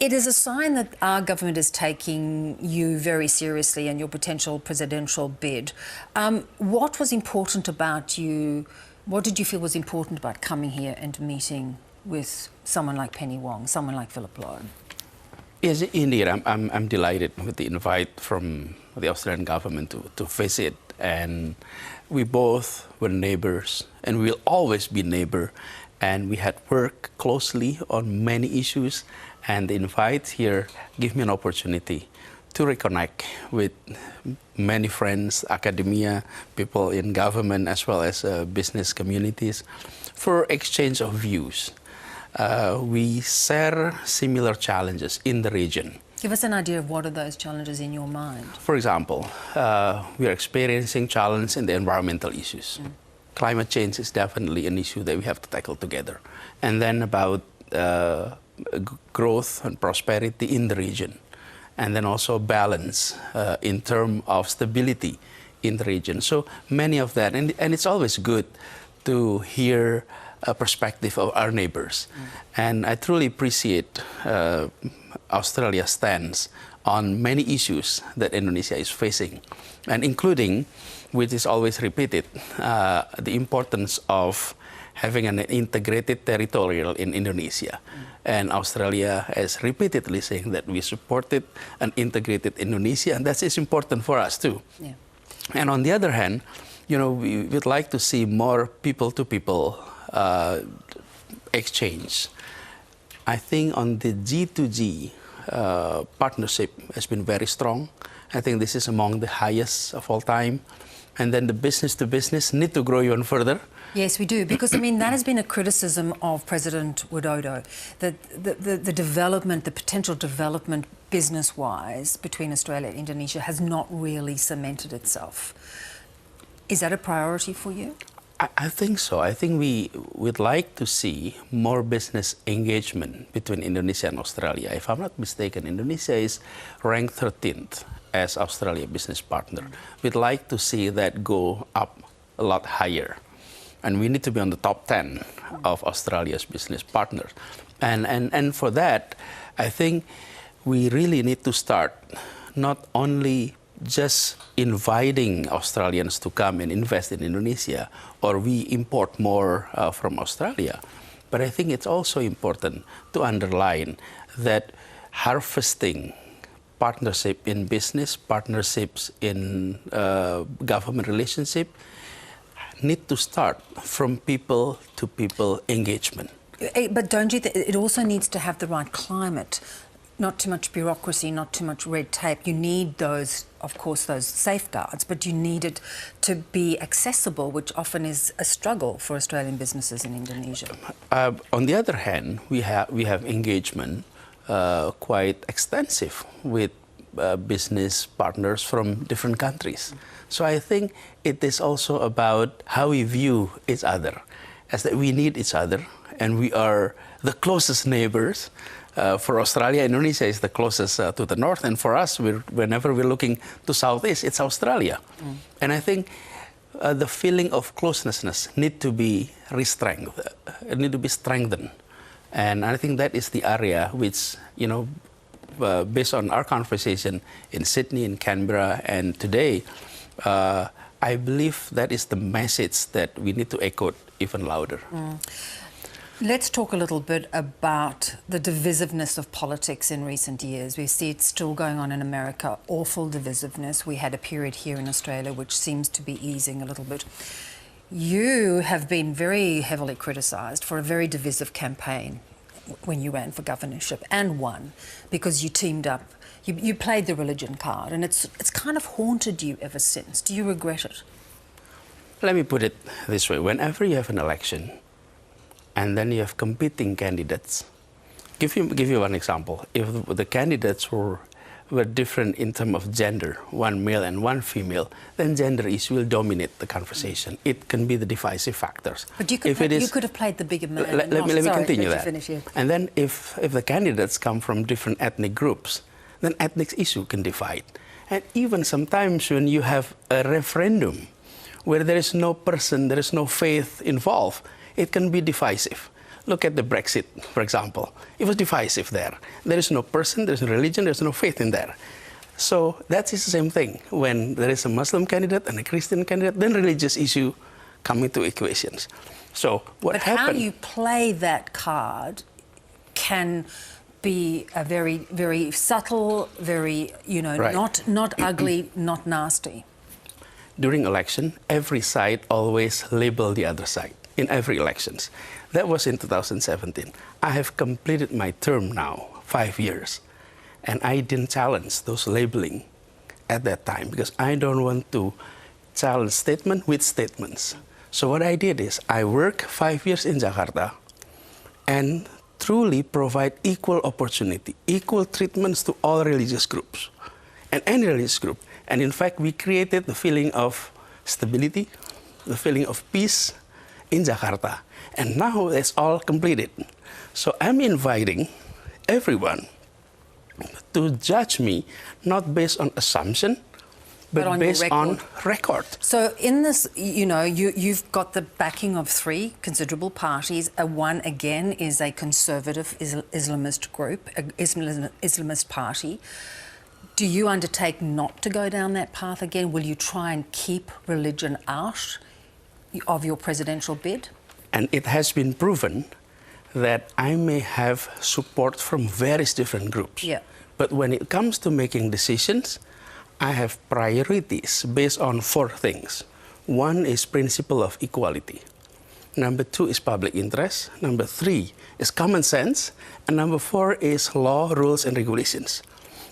It is a sign that our government is taking you very seriously and your potential presidential bid. What was important about you? What did you feel was important about coming here and meeting with someone like Penny Wong, someone like Philip Lowe? Yes, indeed. I'm delighted with the invite from the Australian government to visit. And we both were neighbors, and we'll always be neighbors. And we had worked closely on many issues. And the invite here gave me an opportunity to reconnect with many friends, academia, people in government, as well as business communities, for exchange of views. We share similar challenges in the region. Give us an idea of what are those challenges in your mind? For example, we are experiencing challenges in the environmental issues. Climate change is definitely an issue that we have to tackle together. And then about growth and prosperity in the region. And then also balance in terms of stability in the region. So many of that, and it's always good to hear a perspective of our neighbors. And I truly appreciate Australia's stance on many issues that Indonesia is facing, and including, which is always repeated, the importance of having an integrated territorial in Indonesia. And Australia has repeatedly saying that we supported an integrated Indonesia, and that is important for us too. Yeah. And on the other hand, you know, we would like to see more people-to-people exchange. I think on the G2G partnership has been very strong. I think this is among the highest of all time. And then the business-to-business need to grow even further. Yes, we do, because I mean that has been a criticism of President Widodo, that the development, the potential development business-wise between Australia and Indonesia has not really cemented itself. Is that a priority for you? I think so. I think we would like to see more business engagement between Indonesia and Australia. If I'm not mistaken, Indonesia is ranked 13th as Australia business partner. We'd like to see that go up a lot higher. And we need to be on the top 10 of Australia's business partners. And for that, I think we really need to start not only just inviting Australians to come and invest in Indonesia, or we import more from Australia. But I think it's also important to underline that harvesting partnership in business, partnerships in government relationship, need to start from people-to-people engagement. But don't you think it also needs to have the right climate? Not too much bureaucracy, not too much red tape. You need those, of course, those safeguards, but you need it to be accessible, which often is a struggle for Australian businesses in Indonesia. On the other hand, we have engagement quite extensive with business partners from different countries. So I think it is also about how we view each other, as that we need each other, and we are the closest neighbors. For Australia, Indonesia is the closest to the north, and for us, whenever we're looking to southeast, it's Australia. And I think the feeling of closeness need to be strengthened. And I think that is the area which, you know, based on our conversation in Sydney, in Canberra, and today, I believe that is the message that we need to echo even louder. Let's talk a little bit about the divisiveness of politics in recent years. We see it still going on in America, awful divisiveness. We had a period here in Australia which seems to be easing a little bit. You have been very heavily criticised for a very divisive campaign when you ran for governorship, and won, because you teamed up. You played the religion card, and it's kind of haunted you ever since. Do you regret it? Let me put it this way. Whenever you have an election, and then you have competing candidates. Give you one example. If the candidates were different in terms of gender, one male and one female, then gender issue will dominate the conversation. It can be the divisive factors. But you could, you could have played the bigger man. Let me continue that. And then if the candidates come from different ethnic groups, then ethnic issue can divide. And even sometimes when you have a referendum where there is no person, there is no faith involved, it can be divisive. Look at the Brexit, for example. It was divisive there. There is no person, there's no religion, there's no faith in there. So that is the same thing. When there is a Muslim candidate and a Christian candidate, then religious issue come into equations. So what happened? But how you play that card can be a very, very subtle, very, Right. not ugly, not nasty. During election, every side always label the other side in every elections. That was in 2017. I have completed my term now, 5 years. And I didn't challenge those labeling at that time because I don't want to challenge statement with statements. So what I did is I worked 5 years in Jakarta and truly provide equal opportunity, equal treatments to all religious groups and any religious group. And in fact, we created the feeling of stability, the feeling of peace in Jakarta. And now it's all completed. So I'm inviting everyone to judge me not based on assumption, but on based your on record. So in this, you've got the backing of 3 considerable parties. One, again, is a conservative Islamist group, Islamist party. Do you undertake not to go down that path again? Will you try and keep religion out of your presidential bid? And it has been proven that I may have support from various different groups. Yeah. But when it comes to making decisions, I have priorities based on 4 things. 1 is principle of equality. Number 2 is public interest. Number 3 is common sense. And number 4 is law, rules, and regulations.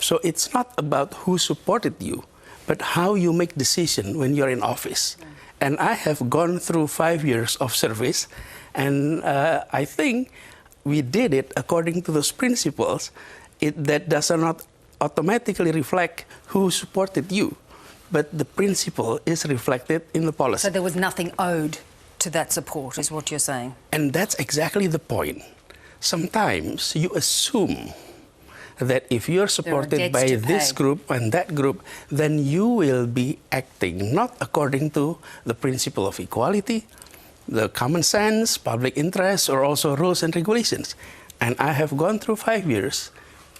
So it's not about who supported you, but how you make decision when you're in office. Yeah. And I have gone through 5 years of service, and I think we did it according to those principles. That does not automatically reflect who supported you, but the principle is reflected in the policy. So there was nothing owed to that support, is what you're saying? And that's exactly the point. Sometimes you assume that if you're supported by this group and that group, then you will be acting not according to the principle of equality, the common sense, public interest, or also rules and regulations. And I have gone through 5 years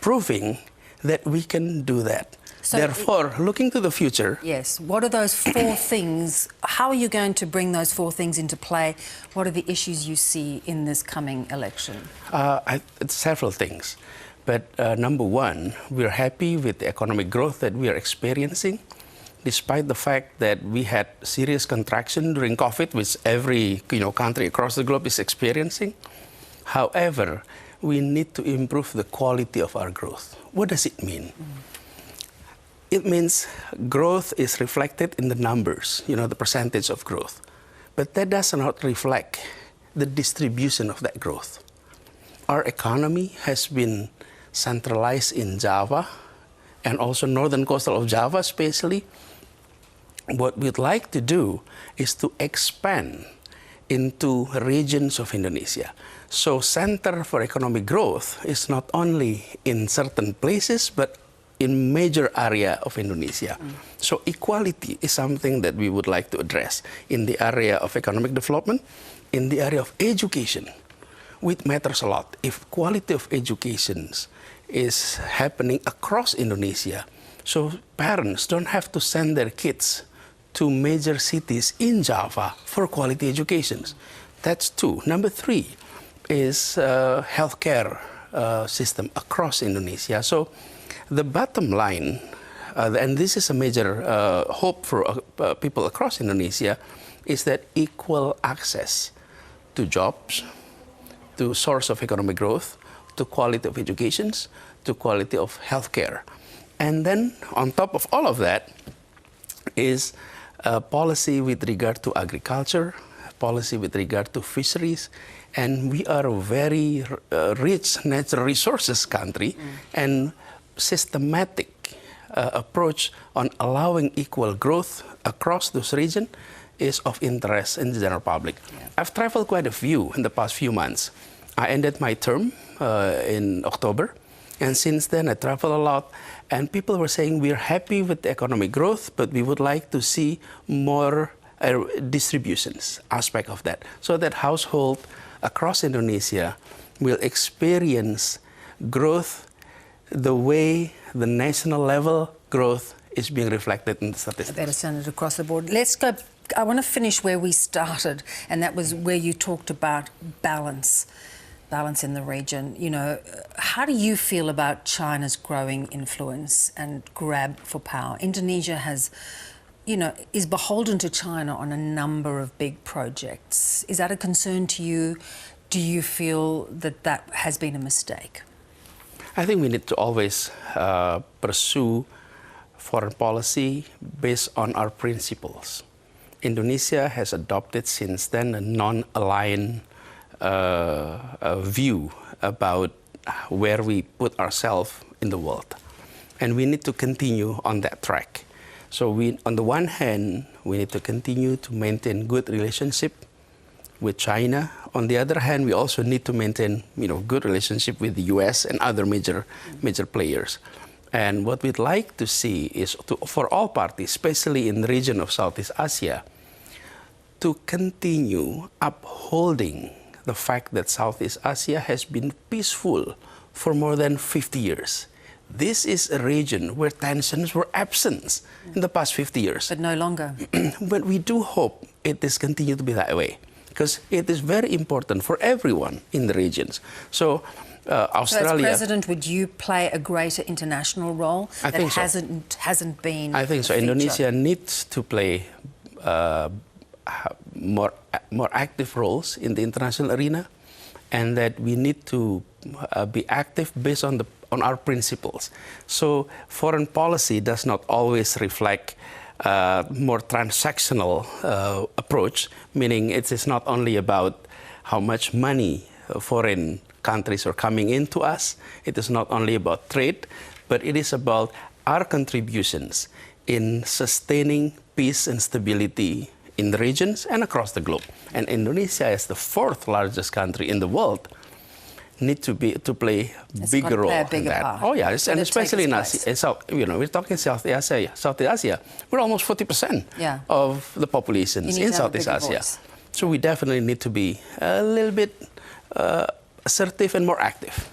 proving that we can do that. So therefore, looking to the future... Yes. What are those 4 things? How are you going to bring those 4 things into play? What are the issues you see in this coming election? Several things. But number 1, we're happy with the economic growth that we are experiencing, despite the fact that we had serious contraction during COVID, which every country across the globe is experiencing. However, we need to improve the quality of our growth. What does it mean? It means growth is reflected in the numbers, the percentage of growth. But that does not reflect the distribution of that growth. Our economy has been centralized in Java and also northern coastal of Java especially. What we'd like to do is to expand into regions of Indonesia. So center for economic growth is not only in certain places, but in major area of Indonesia. So equality is something that we would like to address in the area of economic development, in the area of education, which matters a lot. If quality of education is happening across Indonesia, so parents don't have to send their kids to major cities in Java for quality education. That's 2. Number 3 is healthcare system across Indonesia. So the bottom line, and this is a major hope for people across Indonesia, is that equal access to jobs, to source of economic growth, to quality of education, to quality of healthcare. And then on top of all of that is a policy with regard to agriculture, policy with regard to fisheries, and we are a very rich natural resources country, and systematic approach on allowing equal growth across this region is of interest in the general public. Yeah. I've traveled quite a few in the past few months. I ended my term in October, and since then I travel a lot, and people were saying we're happy with the economic growth, but we would like to see more distributions aspect of that, so that household across Indonesia will experience growth the way the national level growth is being reflected in the statistics. Better standard across the board. Let's go. I want to finish where we started, and that was where you talked about balance in the region. You know, how do you feel about China's growing influence and grab for power? Indonesia has, you know, is beholden to China on a number of big projects. Is that a concern to you? Do you feel that that has been a mistake? I think we need to always pursue foreign policy based on our principles. Indonesia has adopted since then a non-aligned view about where we put ourselves in the world. And we need to continue on that track. So on the one hand, we need to continue to maintain good relationship with China. On the other hand, we also need to maintain, you know, good relationship with the US and other major players. And what we'd like to see is for all parties, especially in the region of Southeast Asia, to continue upholding the fact that Southeast Asia has been peaceful for more than 50 years. This is a region where tensions were absent in the past 50 years. But no longer. But we do hope it is continue to be that way, because it is very important for everyone in the regions. So Australia. So as president, would you play a greater international role I think so. hasn't been? I think so. Indonesia needs to play more active roles in the international arena, and that we need to be active based on our principles. So foreign policy does not always reflect more transactional approach, meaning it is not only about how much money foreign countries are coming into us. It is not only about trade, but it is about our contributions in sustaining peace and stability in the regions and across the globe. And Indonesia, as the fourth largest country in the world, need to play a bigger role in that. Part. Oh yeah, and especially in Asia. You know, we're talking South Asia. We're almost 40% of the populations in Southeast Asia. So we definitely need to be a little bit assertive and more active.